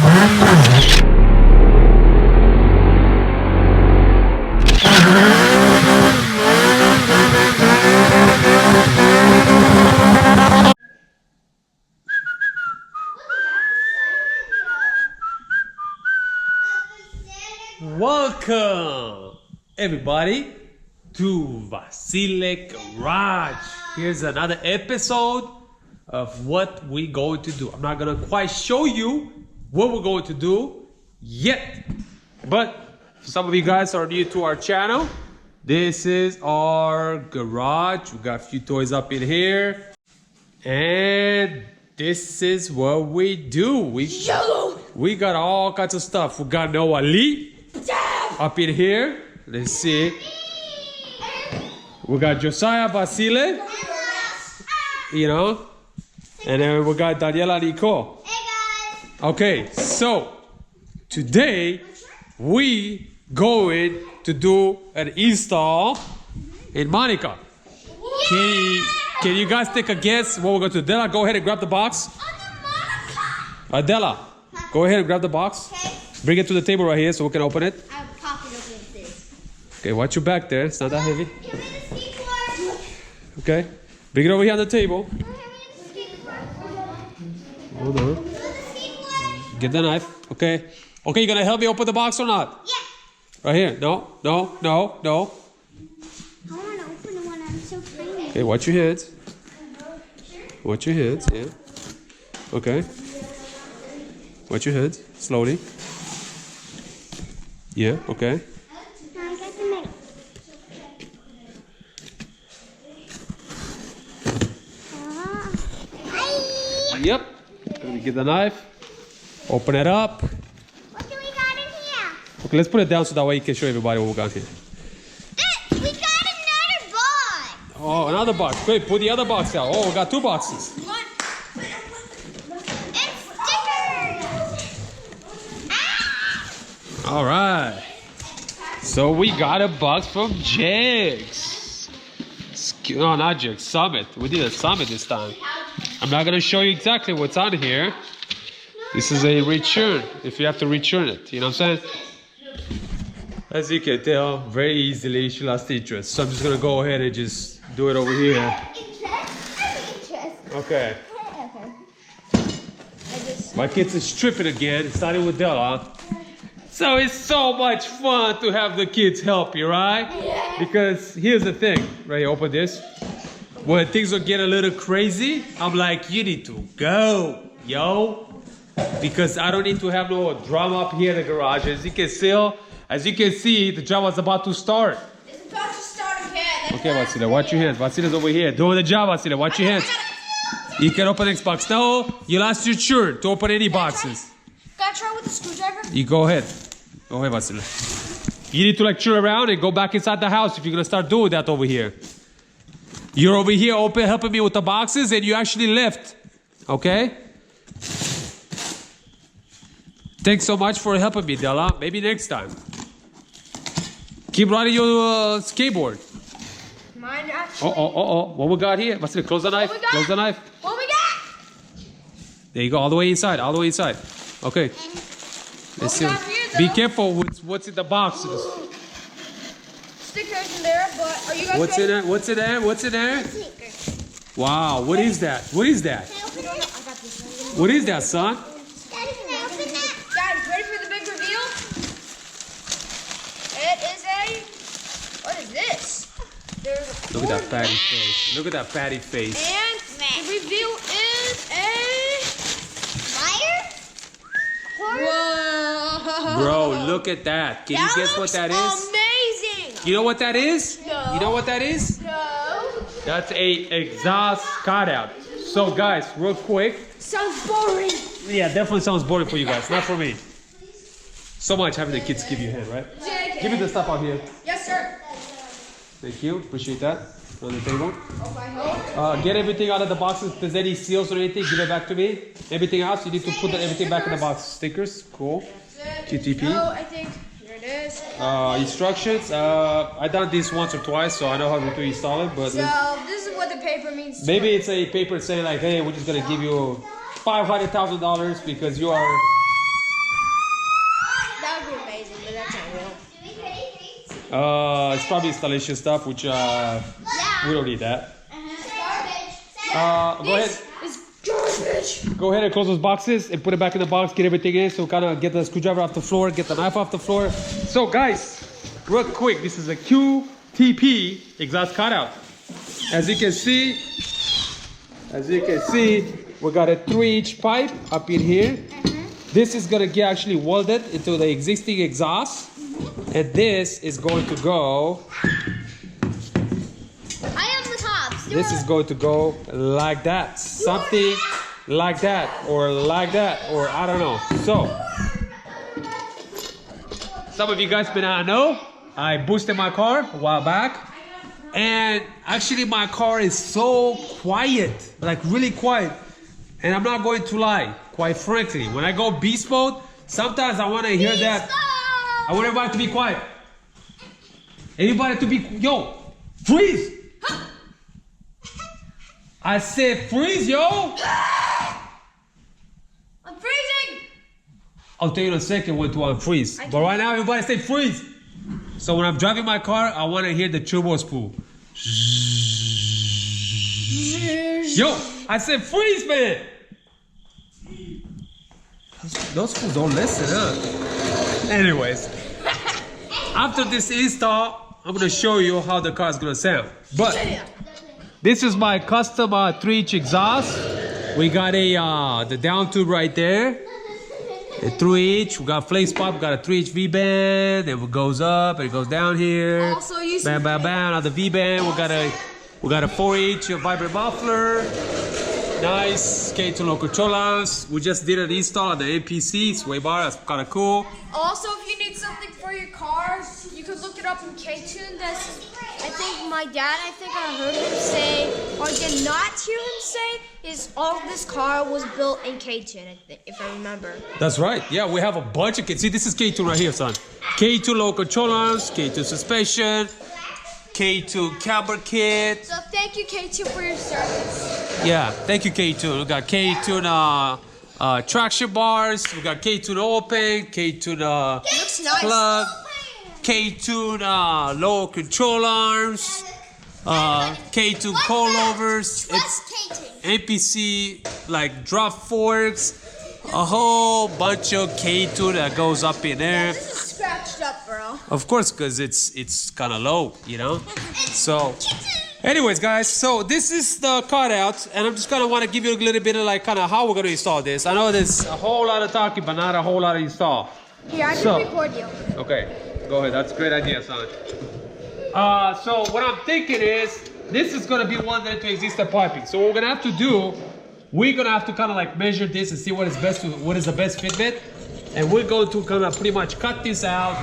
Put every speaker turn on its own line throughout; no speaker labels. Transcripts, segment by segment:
Welcome, everybody, to Vasile Garage. Here's another episode of what we're going to do. I'm not going to quite show you what we're going to do yet, but for some of you guys are new to our channel, this is our garage. We got a few toys up in here, and this is what we do. We got all kinds of stuff. We got Noah Lee up in here. Let's see. We got Josiah Vasile, you know, and then we got Daniela Nicole.
Hey guys.
Okay, so today we going to do an install in Monica. Can you guys take a guess what we're going to do? Adela, go ahead and grab the box. Adela, go ahead and grab the box.
Okay.
Bring it to the table right here so we can open it.
I'll pop it open with this.
Okay, watch your back there. It's not that heavy.
Give me the skateboard.
Okay. Bring it over here on the table.
Give me the skateboard.
Hold on.
Give me the skateboard.
Get the knife. Okay. Okay, you gonna help me open the box or not?
Yeah.
Right here. No.
I want to open the one. I'm so tiny.
Okay, watch your heads. Watch your heads, yeah. Okay. Watch your heads. Slowly. Yeah, okay.
Now I got the middle.
Yep. Let me get the knife. Open it up.
What do we got in here?
Okay, let's put it down so that way you can show everybody what we got here.
We got another box.
Oh, another box. Great, put the other box out. Oh, we got two boxes.
It's stickers.
All right. So we got a box from Jigs. No, not Jigs. Summit. We did a Summit this time. I'm not going to show you exactly what's on here. This is a return. If you have to return it. You know what I'm saying? As you can tell, very easily she lost interest. So I'm just going to go ahead and just do it over here. Okay. My kids is tripping again. Starting with Della. So it's so much fun to have the kids help you, right?
Yeah.
Because here's the thing. Right here, open this. When things will get a little crazy, I'm like, you need to go, yo. Because I don't need to have no drama up here in the garage. As you can see, the drama's about to start.
It's about to start again.
Okay, Vasile, watch your hands. Vasile's over here. Doing the job, Vasile. Watch your hands. You can open this box. No, you lost your turn to open any boxes.
Gotta try with the screwdriver?
You go ahead. Go ahead, Vasile. You need to like turn around and go back inside the house if you're gonna start doing that over here. You're over here helping me with the boxes and you actually left. Okay? Thanks so much for helping me, Della. Maybe next time. Keep riding your skateboard.
Mine actually.
Oh. What we got here? Vasile, close the knife. Close the knife.
What we got?
There you go. All the way inside. All the way inside. Okay. Let's see. Be careful with what's in the boxes.
Stickers in there, but are you guys
What's in there? What's in there? What's in there?
Stickers.
Wow. What is that? What is that?
Can I open it? I got this one.
What is that, son?
Daddy, can I open that? Guys, ready for the big reveal? It is a... What is this? There's a
Look at that
board
fatty face. Look at that fatty face.
and the reveal is a... Wire? Whoa.
Bro, look at that. Can you guess what that is?
Amazing.
You know what that is?
No.
You know what that is?
No.
That's a exhaust cutout. So guys, real quick.
Sounds boring.
Yeah, definitely sounds boring for you guys. Not for me. So much having the kids give you a hand, right?
JK.
Give me the stuff out here.
Yes, sir.
Thank you. Appreciate that. On the table.
Okay.
Get everything out of the boxes. If there's any seals or anything, give it back to me. Everything else, you need to put everything back in the box. Stickers, cool. QTP.
Oh, I think here it is.
Instructions. I done this once or twice, so I know how to install it. But
So this is what the paper means.
maybe it's a paper saying like, hey, we're just gonna give you $500,000 because you are It's probably installation stuff, which we don't need that. Go ahead.
Garbage.
Go ahead and close those boxes and put it back in the box. Get everything in. So kind of get the screwdriver off the floor, get the knife off the floor. So guys, real quick, this is a QTP exhaust cutout. As you can see, we got a 3-inch pipe up in here. This is gonna get actually welded into the existing exhaust, and this is going to go. This is going to go like that, something like that, or like that, or I don't know. So, some of you guys may not know, I boosted my car a while back, and actually my car is so quiet, like really quiet. And I'm not going to lie, quite frankly, when I go beast mode, sometimes I want to hear that. I want everybody to be quiet. Anybody to be, yo, freeze! I said freeze, yo!
I'm freezing!
I'll tell you in a second when to unfreeze. But right now, everybody say freeze! So when I'm driving my car, I want to hear the turbo spool. Yo, I said freeze, man! Those fools don't listen, huh? Anyways, after this install, I'm gonna show you how the car is gonna sound. But this is my custom 3-inch exhaust. We got the down tube right there, a 3-inch. We got flake spot. We got a 3-inch V-band. It goes up and it goes down here.
Also, you
bam, bam, bam. On the V-band, we got a 4-inch vibrate muffler. Nice K2 low control arms. We just did an install on the APC sway bar. That's kind of cool.
Also, if you need something for your car, you could look it up in K2. That's, I think my dad, I heard him say, or did not hear him say, is all of this car was built in K2, if I remember.
That's right. Yeah, we have a bunch of kids. See, this is K2 right here, son. K2 low control arms, K2 suspension, K2 camber kit.
So thank you, K2, for your service.
Yeah, thank you, K2. We got K2 traction bars. We got K2 open, K2
Looks nice.
plug, K2 low control arms, K2 coilovers. It's APC like drop forks, a whole bunch of K2 that goes up in there.
This is scratched up, bro.
Of course, because it's kind of low, you know. So, anyways, guys, so this is the cutout, and I'm just gonna want to give you a little bit of like kind of how we're gonna install this. I know there's a whole lot of talking, but not a whole lot of install.
Here, I can record you.
Okay, go ahead. That's a great idea, son. So what I'm thinking is this is gonna be welded into existing piping. So what we're gonna have to do, we're gonna have to kind of like measure this and see what is the best fitment, and we're going to kind of pretty much cut this out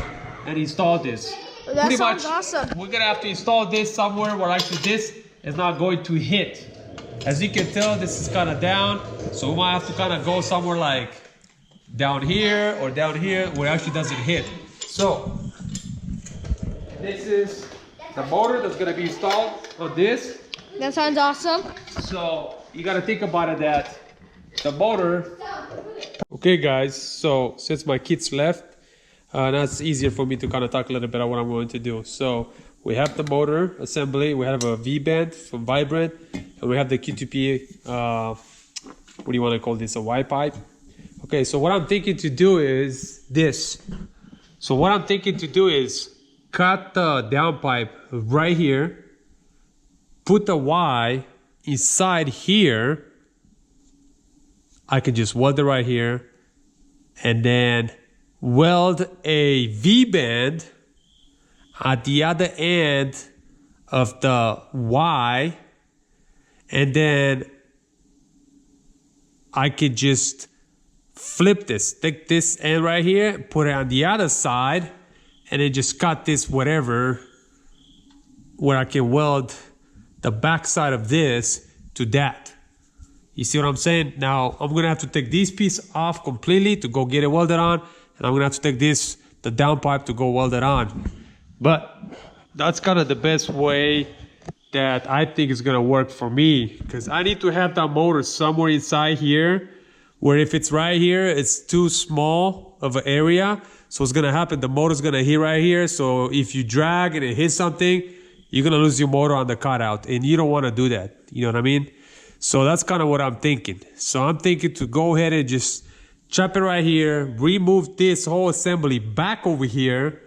and install this.
That
pretty
sounds
much,
awesome.
we're gonna have to install this somewhere where actually this is not going to hit. As you can tell, this is kind of down, so we might have to kind of go somewhere like down here or down here where it actually doesn't hit. So this is the motor that's gonna be installed on this.
That sounds awesome.
So you gotta think about it that the motor. Okay guys, so since my kids left, now it's easier for me to kind of talk a little bit about what I'm going to do. So we have the motor assembly, we have a V-band from Vibrant, and we have the QTP, what do you want to call this, a Y pipe. Okay, so what I'm thinking to do is this. So what I'm thinking to do is cut the downpipe right here, put the Y inside here. I can just weld it right here, and then weld a V-band at the other end of the Y, and then I could just flip this, take this end right here, put it on the other side, and then just cut this whatever, where I can weld the back side of this to that. You see what I'm saying? Now, I'm gonna have to take this piece off completely to go get it welded on, and I'm gonna have to take this, the downpipe, to go weld it on. But that's kind of the best way that I think is gonna work for me, because I need to have that motor somewhere inside here, where if it's right here, it's too small of an area. So what's gonna happen, the motor's gonna hit right here. So if you drag and it hits something, you're gonna lose your motor on the cutout, and you don't wanna do that. You know what I mean? So that's kind of what I'm thinking. So I'm thinking to go ahead and just chop it right here, remove this whole assembly back over here,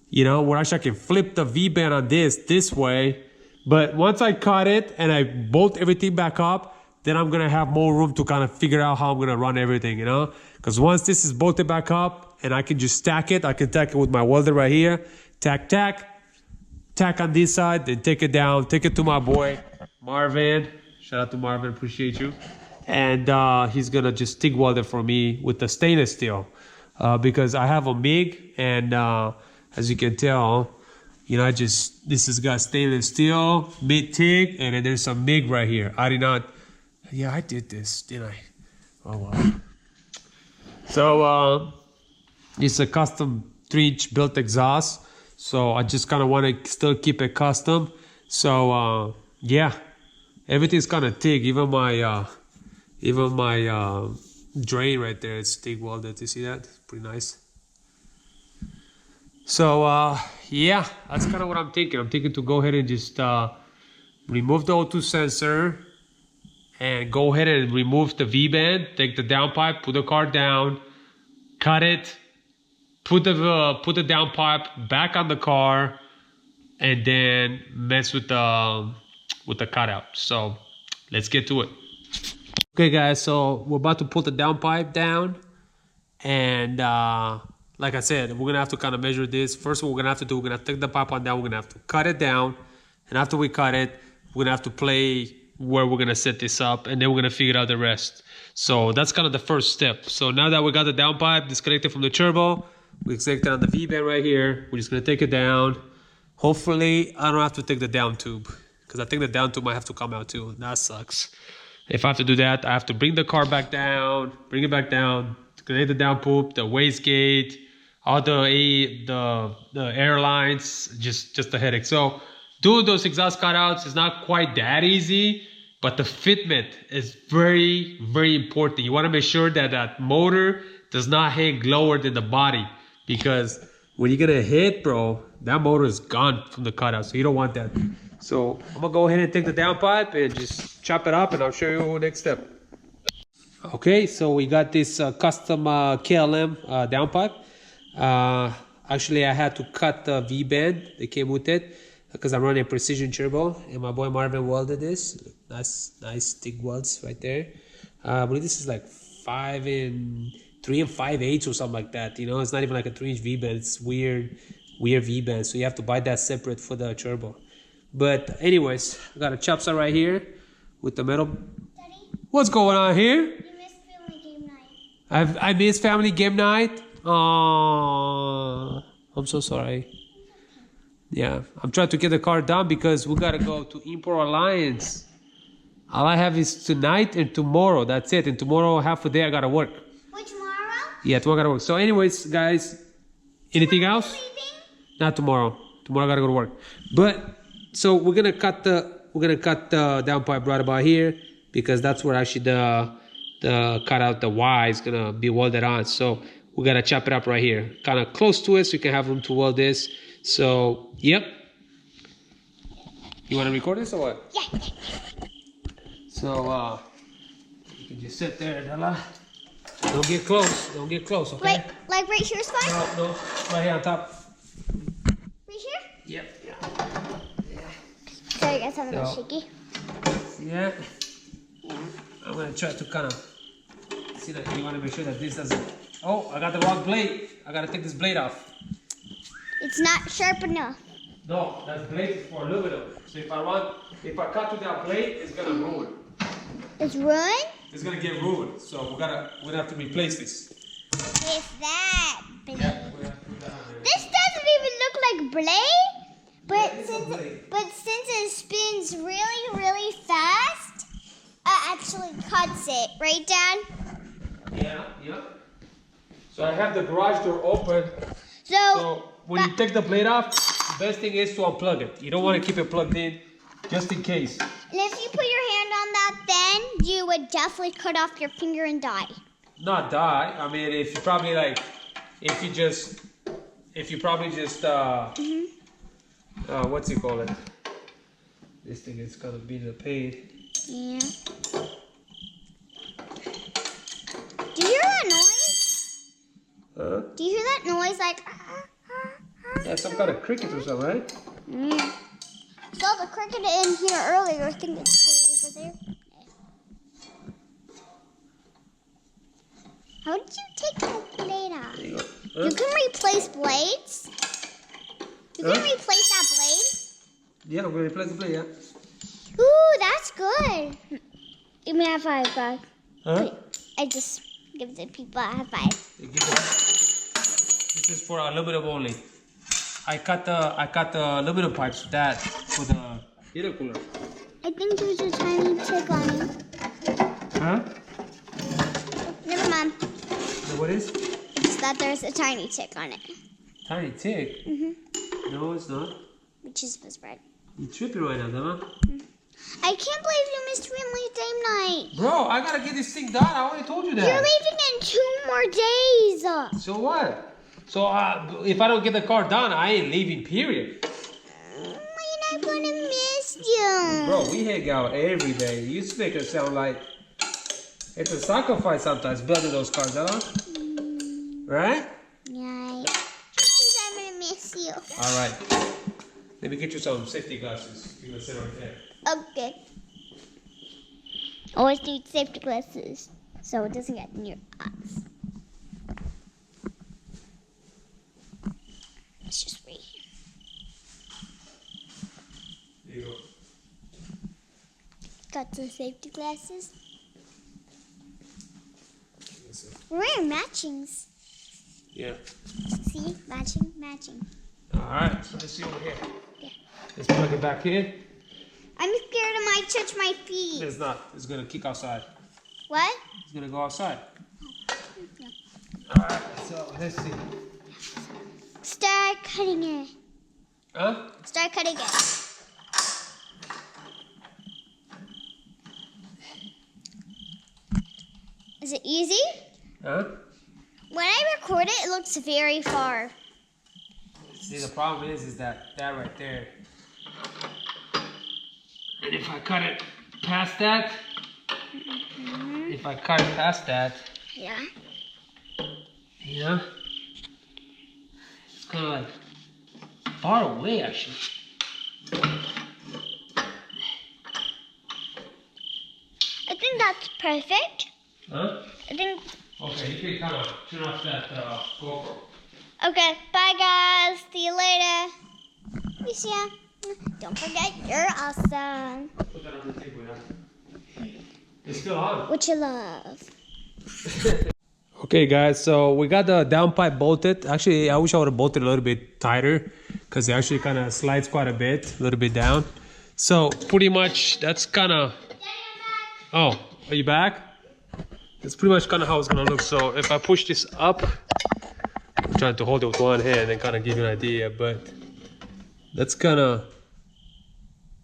you know, where actually I can flip the V-band on this way. But once I cut it and I bolt everything back up, then I'm gonna have more room to kind of figure out how I'm gonna run everything, you know? Because once this is bolted back up and I can just stack it, I can tack it with my welder right here, tack on this side, then take it down, take it to my boy, Marvin. Shout out to Marvin, appreciate you. And he's gonna just TIG weld it for me with the stainless steel. Because I have a MIG, and as you can tell, you know, this has got stainless steel, mid TIG, and then there's some MIG right here. I did this, didn't I? Oh well. So it's a custom 3-inch built exhaust. So I just kind of want to still keep it custom. So yeah, everything's kind of TIG. Even my drain right there, it's TIG welded. You see that? It's pretty nice. So yeah, that's kind of what I'm thinking. I'm thinking to go ahead and just remove the O2 sensor and go ahead and remove the V-band, take the downpipe, put the car down, cut it, put the downpipe back on the car, and then mess with the cutout. So let's get to it. Okay guys, so we're about to put the downpipe down, and like I said, we're gonna have to kind of measure this. First, what we're gonna have to do, we're gonna take the pipe on down, we're gonna have to cut it down, and after we cut it, we're gonna have to play where we're gonna set this up, and then we're gonna figure out the rest. So that's kind of the first step. So now that we got the downpipe disconnected from the turbo, we connect it on the V-band right here. We're just gonna take it down. Hopefully, I don't have to take the down tube, because I think the down tube might have to come out too. That sucks. If I have to do that, I have to bring the car back down, bring it back down, connect the down poop, the wastegate, all the air lines, just a headache. So doing those exhaust cutouts is not quite that easy, but the fitment is very, very important. You want to make sure that that motor does not hang lower than the body, because when you're gonna hit, bro, that motor is gone from the cutout, so you don't want that. So I'm gonna go ahead and take the downpipe and just chop it up, and I'll show you next step. Okay, so we got this custom KLM downpipe. Actually, I had to cut the V-band that came with it, because I'm running a precision turbo, and my boy Marvin welded this. Nice TIG welds right there. I believe this is like 3 5/8 or something like that. You know, it's not even like a 3-inch V-band. It's weird V-band. So you have to buy that separate for the turbo. But anyways, I got a chop saw right here with the metal. Daddy, what's going on here? You missed family game night. I missed family game night. Oh, I'm so sorry. Yeah, I'm trying to get the car done because we gotta go to Import Alliance. All I have is tonight and tomorrow. That's it. And tomorrow, half a day, I gotta work. Wait, tomorrow? Yeah, tomorrow I gotta work. So anyways, guys, anything else? Not tomorrow. Tomorrow I gotta go to work. But so we're gonna cut the downpipe right about here, because that's where actually the cutout, the Y is gonna be welded on. So we gotta chop it up right here, kind of close to it, so you can have room to weld this. So yep. You want to record this or what? Yeah. So you can just sit there, Della. Don't get close. Don't get close, okay?
Like right here is fine?
No, right here on top.
Right here?
Yep.
Sorry guys, I'm a little shaky.
Yeah. I'm gonna try to kind of see that. You want to make sure that this doesn't. Oh, I got the wrong blade. I gotta take this blade off.
It's not sharp enough.
No, that blade is for aluminum. So if I cut to that blade, it's gonna ruin.
It's ruined?
It's gonna get ruined. So we're gonna have to replace this.
It's that blade.
Yeah, we have to put that on there.
This doesn't even look like blade, but since it spins really, really fast, it actually cuts it, right, Dad?
Yeah. So I have the garage door open.
So
when you take the blade off, the best thing is to unplug it. You don't want to keep it plugged in, just in case.
And if you put your hand on that, then you would definitely cut off your finger and die.
Not die. I mean, if you probably like if you probably just what's it called? This thing is gonna be the pain.
Yeah. Do you hear that noise?
Huh?
Do you hear that noise like?
Yeah, some kind of cricket or something, right?
Yeah. Saw the cricket in here earlier. I think it's still over there. How did you take that blade out?
There you go. Huh?
You can replace blades. You can replace that blade.
Yeah, I'm gonna replace the blade. Yeah.
Ooh, that's good. Give me a high five, guys.
Huh?
I just give the people a high five.
This is for aluminum only. I cut the aluminum pipes with that for the heater cooler.
I think there's a tiny tick on it.
Huh?
Never mind.
What is?
It's that there's a tiny tick on it.
Tiny tick? No, it's not.
Which is was red.
You tripping right now, Dama.
I can't believe you missed family game night.
Bro, I gotta get this thing done. I already told you that.
You're leaving in 2 more days.
So what? So if I don't get the car done, I ain't leaving, period.
We're not gonna miss you.
Bro, we hang out every day. You make it sound like it's a sacrifice sometimes building those cars, huh? Right?
Yeah. I'm gonna miss you.
All right. Let me get you some safety glasses. You're gonna sit right there.
Okay. Always need safety glasses so it doesn't get in your eyes. It's just right here.
There you go.
Got the safety glasses. We're wearing matchings.
Yeah.
See? Matching.
Alright, so let's see over here.
Yeah.
Let's plug it back in.
I'm scared it might touch my feet.
It's not. It's gonna kick outside.
What?
It's gonna go outside.
Yeah.
Alright, so let's see.
Start cutting it.
Huh?
Start cutting it. Is it easy?
Huh?
When I record it, it looks very far.
See, the problem is that right there. And if I cut it past that,
Yeah.
you know, it's kind of like far away, actually.
I think that's perfect.
Huh?
I think.
Okay, you can kind of turn off that GoPro.
Okay, bye guys. See you later. Miss ya. Don't forget, you're awesome.
Put that on the table, yeah. It's still on.
What you love.
Okay guys, so we got the downpipe bolted. Actually, I wish I would have bolted a little bit tighter because it actually kind of slides quite a little bit down. So pretty much that's kind of... Oh, are you back? That's pretty much kind of how it's gonna look. So if I push this up, I'm trying to hold it with one hand and kind of give you an idea, but that's kind of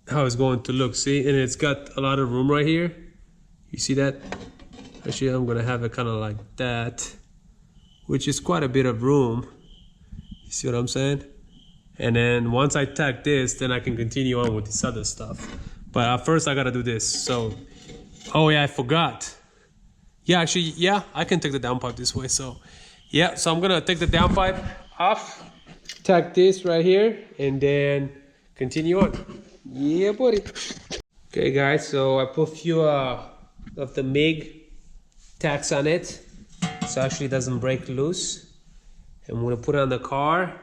how it's going to look. See, and it's got a lot of room right here. You see that? Actually, I'm gonna have it kind of like that, which is quite a bit of room. You see what I'm saying? And then once I tack this, then I can continue on with this other stuff. But first I gotta do this. So, oh yeah, I forgot. Yeah, actually, yeah, I can take the downpipe this way. So, yeah, so I'm gonna take the downpipe off, tack this right here, and then continue on. Yeah, buddy. Okay, guys, so I put a few of the MIG tacks on it, so actually it doesn't break loose. And we're gonna put it on the car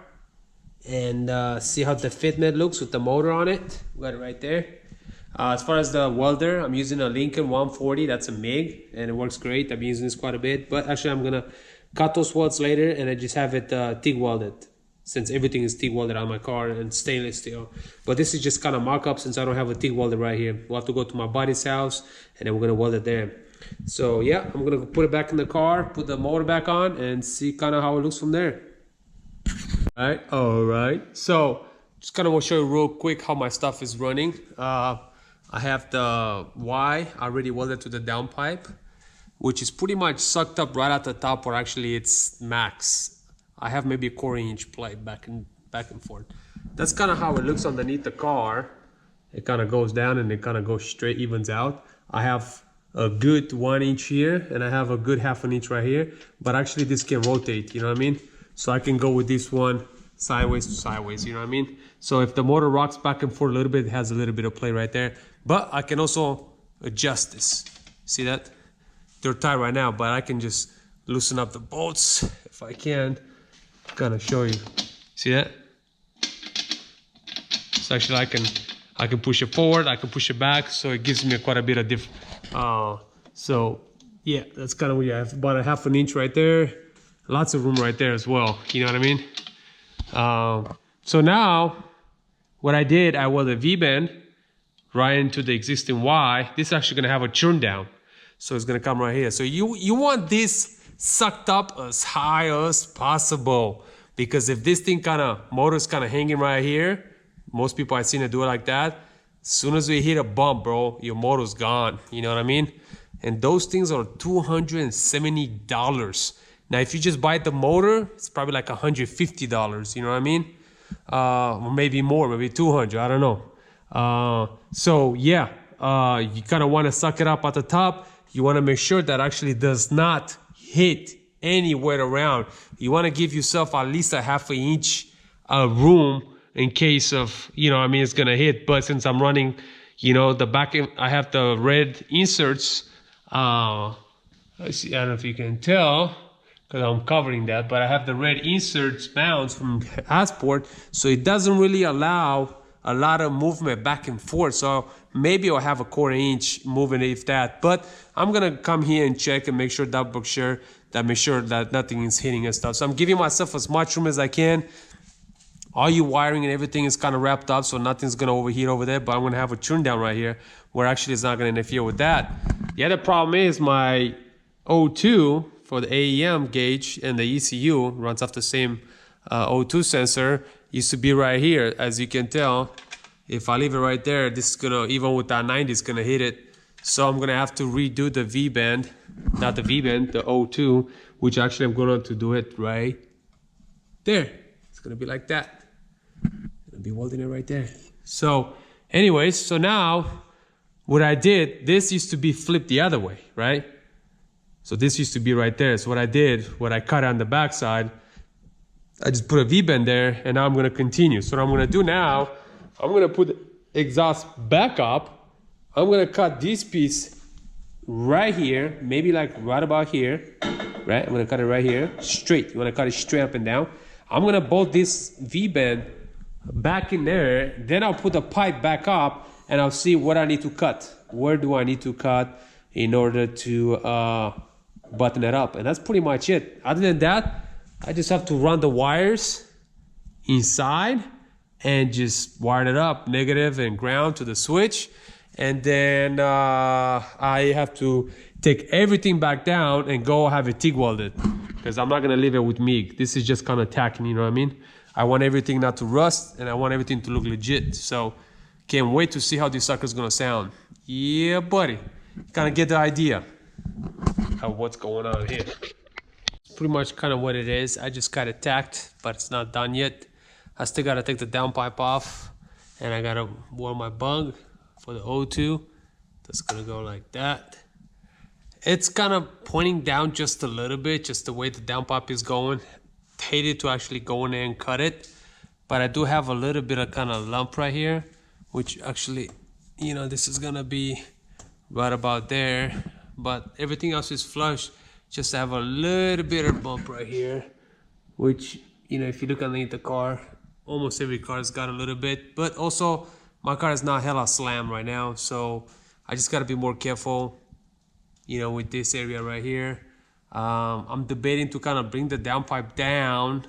and see how the fitment looks with the motor on it. We got it right there. As far as the welder, I'm using a Lincoln 140. That's a MIG, and it works great. I've been using this quite a bit. But actually, I'm gonna cut those welds later, and I just have it TIG welded, since everything is TIG welded on my car and stainless steel. But this is just kind of mock-up since I don't have a TIG welder right here. We'll have to go to my buddy's house, and then we're gonna weld it there. So yeah, I'm gonna put it back in the car, put the motor back on, and see kind of how it looks from there. All right. So just kind of want to show you real quick how my stuff is running. I have the Y already welded to the downpipe, which is pretty much sucked up right at the top, or actually it's max. I have maybe a 1/4" play back and forth. That's kind of how it looks underneath the car. It kind of goes down and it kind of goes straight, evens out. I have a good 1" here and I have a good 1/2 inch right here, but actually this can rotate, you know what I mean? So I can go with this one sideways to sideways, you know what I mean? So if the motor rocks back and forth a little bit, it has a little bit of play right there. But I can also adjust this. See that? They're tight right now, but I can just loosen up the bolts if I can. Kind of show you. See that? So actually I can push it forward, I can push it back, so it gives me quite a bit of different. So yeah, that's kind of what you have. About a 1/2 inch right there. Lots of room right there as well. You know what I mean? So now what I did, I welded a V-bend right into the existing Y. This is actually gonna have a churn down. So it's gonna come right here. So you want this sucked up as high as possible, because if this thing motor's kind of hanging right here, most people I've seen it do it like that, as soon as we hit a bump, bro, your motor's gone. You know what I mean? And those things are $270. Now, if you just buy the motor, it's probably like $150. You know what I mean? Or maybe more, maybe 200. I don't know. So yeah, you kind of want to suck it up at the top. You want to make sure that actually does not hit anywhere around. You want to give yourself at least a 1/2 inch room in case of, you know, I mean, it's going to hit. But since I'm running, you know, the back end, I have the red inserts. Let's see, I don't know if you can tell because I'm covering that, but I have the red inserts mounts from Hasport, so it doesn't really allow a lot of movement back and forth. So maybe I'll have a 1/4 inch moving, if that. But I'm going to come here and check and make sure that nothing is hitting and stuff. So I'm giving myself as much room as I can. All your wiring and everything is kind of wrapped up, so nothing's going to overheat over there. But I'm going to have a churn down right here where actually it's not going to interfere with that. The other problem is my O2 for the AEM gauge and the ECU runs off the same O2 sensor. Used to be right here. As you can tell, if I leave it right there, this is going to, even with that 90, it's going to hit it. So I'm going to have to redo the V-bend, not the V-bend, the O2, which actually I'm going to do it right there. It's going to be like that. I'll be welding it right there. So anyways, so now what I did, this used to be flipped the other way, right? So this used to be right there. So what I did, what I cut on the back side, I just put a V-bend there, and now I'm going to continue. So what I'm going to do now, I'm going to put the exhaust back up. I'm going to cut this piece right here, maybe like right about here, right? I'm going to cut it right here, straight. You want to cut it straight up and down. I'm going to bolt this V-bend back in there. Then I'll put the pipe back up, and I'll see what I need to cut. Where do I need to cut in order to button it up? And that's pretty much it. Other than that, I just have to run the wires inside and just wire it up, negative and ground to the switch. And then I have to take everything back down and go have it TIG welded, because I'm not gonna leave it with MIG. This is just kind of tacking, you know what I mean? I want everything not to rust, and I want everything to look legit. So can't wait to see how this sucker's gonna sound. Yeah, buddy. Kind of get the idea of what's going on here. Pretty much kind of what it is. I just got it tacked, but it's not done yet. I still gotta take the downpipe off, and I gotta warm my bung for the O2. That's gonna go like that. It's kind of pointing down just a little bit, just the way the downpipe is going. Hated to actually go in there and cut it, but I do have a little bit of kind of lump right here, which actually, you know, this is gonna be right about there, but everything else is flush. Just have a little bit of bump right here, which, you know, if you look underneath the car, almost every car's got a little bit. But also my car is not hella slammed right now, so I just got to be more careful, you know, with this area right here. I'm debating to kind of bring the downpipe down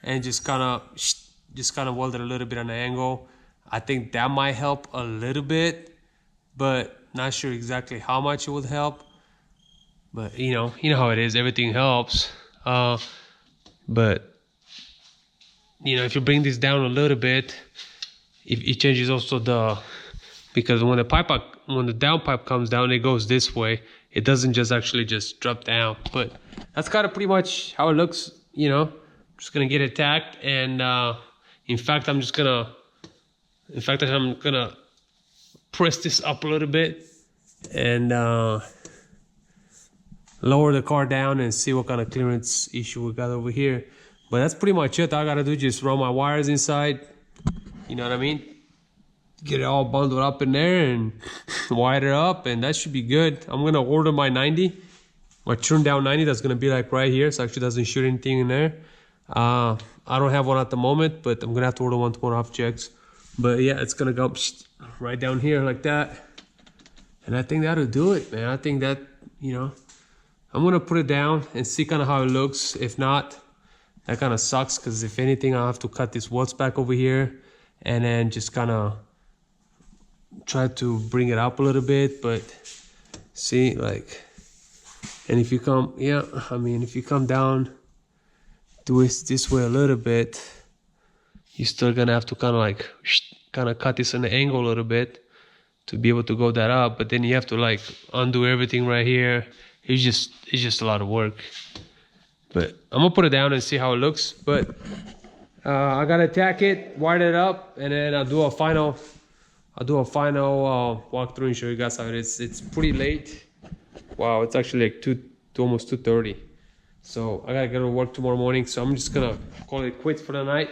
and just kind of weld it a little bit on an angle. I think that might help a little bit, but not sure exactly how much it would help. But you know how it is, everything helps. But you know, if you bring this down a little bit, it changes also because when the downpipe comes down, it goes this way. It doesn't just actually just drop down. But that's kind of pretty much how it looks, you know. just gonna get it tacked, and in fact I'm gonna press this up a little bit and lower the car down and see what kind of clearance issue we got over here. But that's pretty much it. All I gotta do is just run my wires inside, you know what I mean, get it all bundled up in there and wire it up, and that should be good. I'm gonna order my 90, my turn down 90. That's gonna be like right here, so actually doesn't shoot anything in there. I don't have one at the moment, but I'm gonna have to order one tomorrow off checks. But yeah, it's gonna go right down here like that, and I think that'll do it, man. I think that, you know, I'm gonna put it down and see kind of how it looks. If not, that kind of sucks, because if anything, I'll have to cut these welds back over here and then just kind of try to bring it up a little bit. But see, like, and if you come, yeah, I mean, if you come down, do it this way a little bit, you're still gonna have to kind of like cut this in the angle a little bit to be able to go that up. But then you have to like undo everything right here. It's just a lot of work. But I'm gonna put it down and see how it looks. But I gotta tack it, wire it up, and then I'll do a final walkthrough and show you guys how it is. It's pretty late. Wow, it's actually like almost 2:30. So I gotta go to work tomorrow morning. So I'm just gonna call it quits for the night,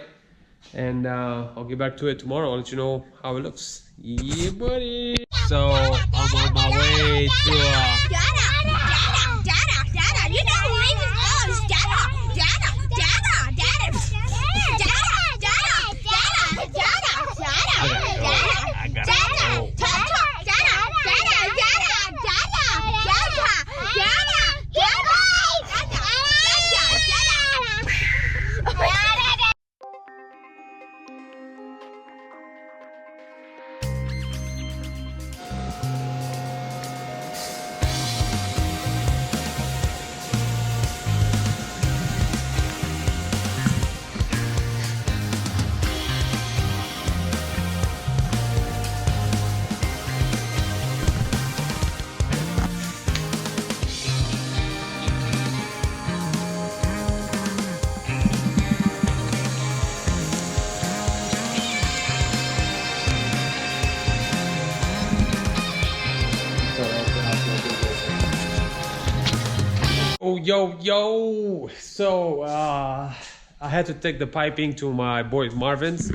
and I'll get back to it tomorrow. I'll let you know how it looks. Yeah, buddy. So I'm on my way to
You know who raises balls? Dada!
Oh, yo. So I had to take the piping to my boy Marvin's,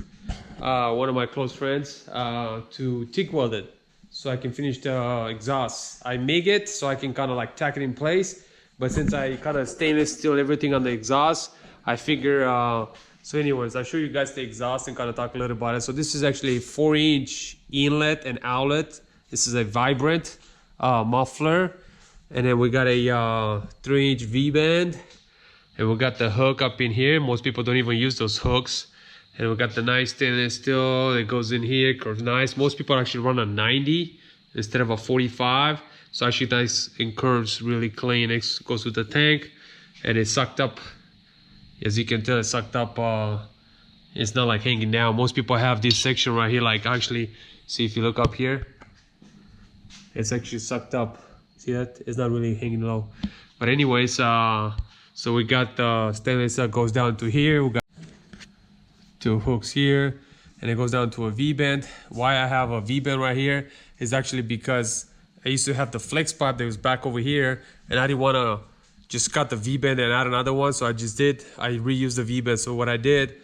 one of my close friends, to TIG weld it so I can finish the exhaust. I make it so I can kind of like tack it in place, but since I kind of stainless steel everything on the exhaust, I figure so anyways, I'll show you guys the exhaust and kind of talk a little about it. So this is actually a 4-inch inlet and outlet. This is a vibrant muffler. And then we got a 3-inch V-band, and we got the hook up in here. Most people don't even use those hooks. And we got the nice stainless steel that goes in here, curves nice. Most people actually run a 90 instead of a 45. So actually nice and curves really clean. It goes with the tank, and it's sucked up. As you can tell, it's sucked up. It's not like hanging down. Most people have this section right here. Like actually, see if you look up here, it's actually sucked up. See that? It's not really hanging low. But anyways, so we got the stainless that goes down to here. We got 2 hooks here, and it goes down to a V-band. Why I have a V-band right here is actually because I used to have the flex pipe that was back over here, and I didn't want to just cut the V-band and add another one, so I just did. I reused the V-band. So what I did,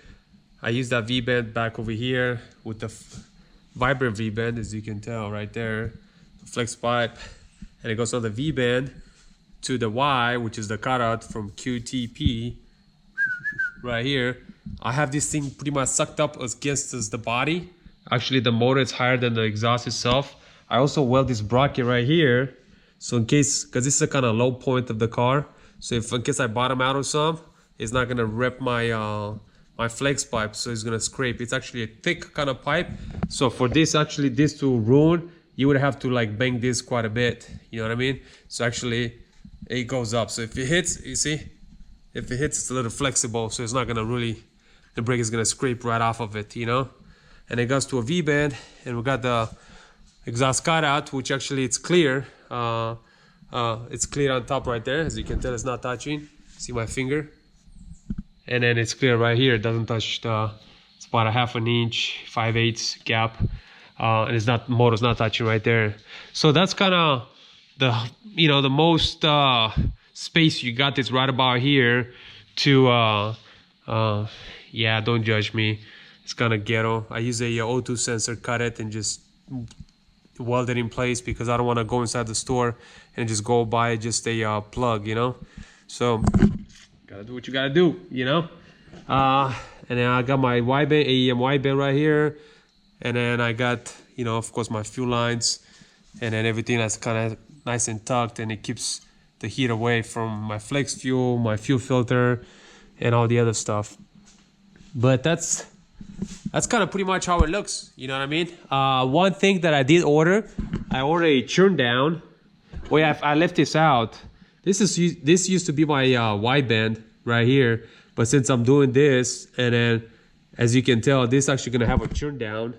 I used that V-band back over here with the vibrant V-band, as you can tell right there, the flex pipe. And it goes on the V-band to the Y, which is the cutout from QTP right here. I have this thing pretty much sucked up against the body. Actually, the motor is higher than the exhaust itself. I also weld this bracket right here, so in case, because this is a kind of low point of the car, so if in case I bottom out or some, it's not gonna rip my my flex pipe, so it's gonna scrape. It's actually a thick kind of pipe, so for this to ruin, you would have to like bang this quite a bit, you know what I mean? So actually it goes up. So if it hits, you see, if it hits, it's a little flexible, so it's not gonna really, the brake is gonna scrape right off of it, you know? And it goes to a V-band, and we got the exhaust cutout, which actually it's clear. It's clear on top right there. As you can tell, it's not touching. See my finger? and then it's clear right here. It doesn't touch the, it's about a 1/2 inch, 5/8 gap, and it's not, motor's not touching right there. So that's kind of the, you know, the most space you got is right about here to yeah, don't judge me, it's kind of ghetto. I use a O2 sensor, cut it and just weld it in place because I don't want to go inside the store and just go buy just a plug, you know. So gotta do what you gotta do, you know. And then I got my wideband, AEM wideband right here, and then I got, you know, of course my fuel lines, and then everything that's kind of nice and tucked, and it keeps the heat away from my flex fuel, my fuel filter, and all the other stuff. But that's kind of pretty much how it looks, you know what I mean. One thing that I did order, I ordered a churn down. Well, yeah, I left this out. This used to be my wideband right here, but since I'm doing this, and then as you can tell, this is actually gonna have a churn down.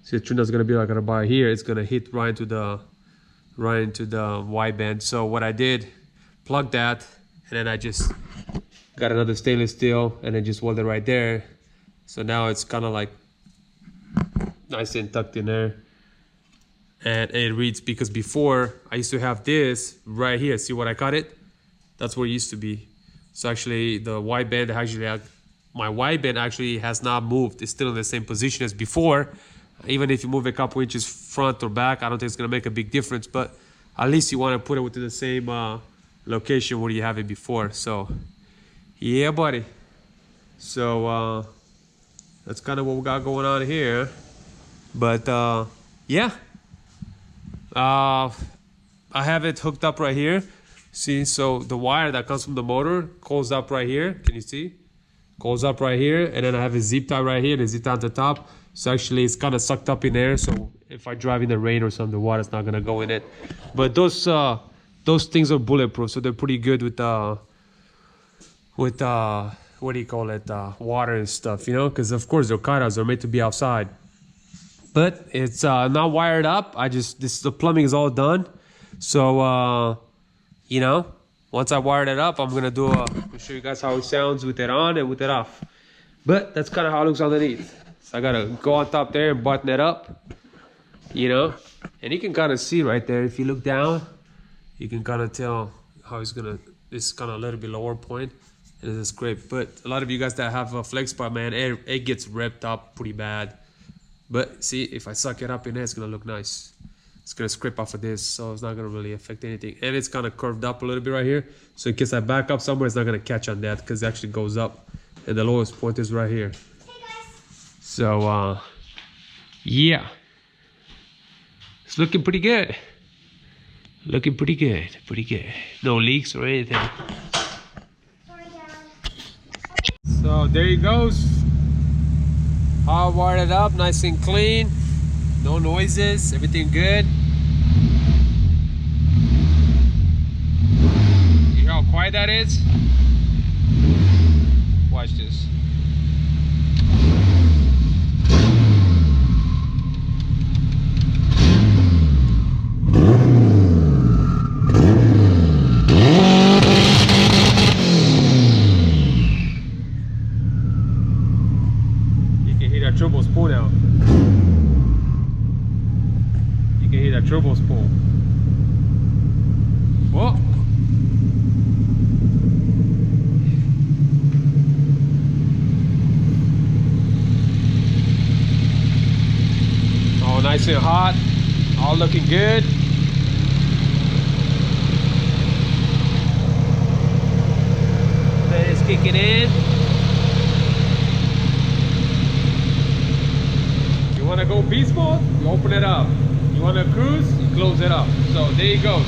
So the churn down is gonna be like about here. It's gonna hit right into the wideband. So what I did, plug that, and then I just got another stainless steel and then just welded right there. So now it's kind of like nice and tucked in there. And it reads, because before I used to have this right here. See what I cut it? That's where it used to be. So actually the wideband actually, my wideband actually has not moved. It's still in the same position as before. Even if you move a couple inches front or back, I don't think it's gonna make a big difference, but at least you wanna put it within the same location where you have it before. So yeah, buddy. So that's kind of what we got going on here. But yeah, I have it hooked up right here. See, so the wire that comes from the motor goes up right here. Can you see? Goes up right here, and then I have a zip tie right here, the zip tie at the top. So actually it's kind of sucked up in there, so if I drive in the rain or something, the water's not gonna go in it. But those things are bulletproof, so they're pretty good with what do you call it, water and stuff, you know, because of course they're cutouts, they're made to be outside. But it's not wired up. The plumbing is all done. So you know, once I wired it up, I'm gonna I'll show you guys how it sounds with it on and with it off. But that's kind of how it looks underneath. So I gotta go on top there and button it up, you know, and you can kind of see right there, if you look down, you can kind of tell how it's gonna, this kind of a little bit lower point, and it's great. But a lot of you guys that have a flex pipe, man, it gets ripped up pretty bad. But see, if I suck it up in there, it's gonna look nice. It's gonna scrape off of this, so it's not gonna really affect anything. And it's kind of curved up a little bit right here, so in case I back up somewhere, it's not gonna catch on that because it actually goes up, and the lowest point is right here. So yeah, it's looking pretty good. Looking pretty good, pretty good. No leaks or anything. So there he goes. All wired up, nice and clean. No noises, everything good. You hear how quiet that is? Watch this. Turbo spool now. You can hear that turbo spool. Whoa. Oh, nice and hot. All looking good. That is kicking in. You want to go beast mode, you open it up. You want to cruise, you close it up. So there you go.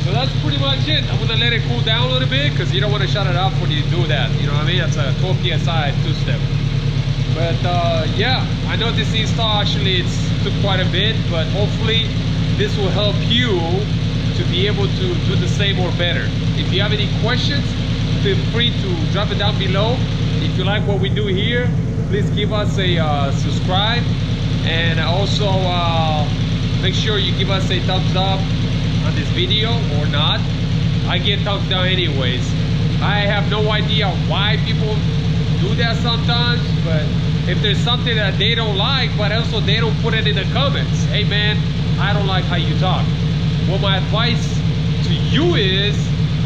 So that's pretty much it. I'm gonna let it cool down a little bit because you don't want to shut it off when you do that. You know what I mean? That's a 12 psi two-step. But yeah, I know this install actually took quite a bit, but hopefully this will help you to be able to do the same or better. If you have any questions, feel free to drop it down below. If you like what we do here, please give us a subscribe, and also make sure you give us a thumbs up on this video or not. I get thumbs down anyways. I have no idea why people do that sometimes, but if there's something that they don't like, but also they don't put it in the comments, hey man, I don't like how you talk. Well, my advice to you is,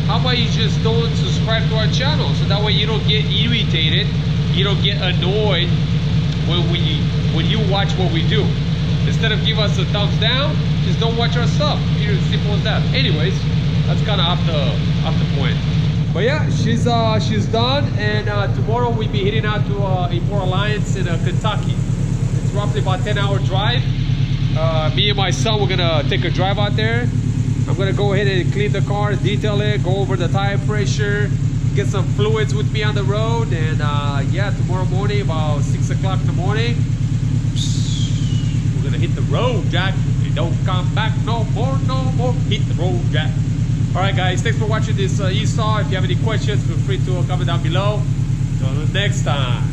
how about you just don't subscribe to our channel, so that way you don't get irritated, you don't get annoyed when you watch what we do. Instead of give us a thumbs down, just don't watch our stuff. It's as simple as that. Anyways, that's kind of off the point. But yeah, she's done, and tomorrow we'll be heading out to Import Alliance in Kentucky. It's roughly about 10-hour drive. Me and my son, we're gonna take a drive out there. I'm gonna go ahead and clean the car, detail it, go over the tire pressure, get some fluids with me on the road, and yeah, tomorrow morning about 6 o'clock in the morning, we're gonna hit the road, Jack. You don't come back no more. Hit the road, Jack. All right, guys, thanks for watching this Esau. If you have any questions, feel free to comment down below. Until next time.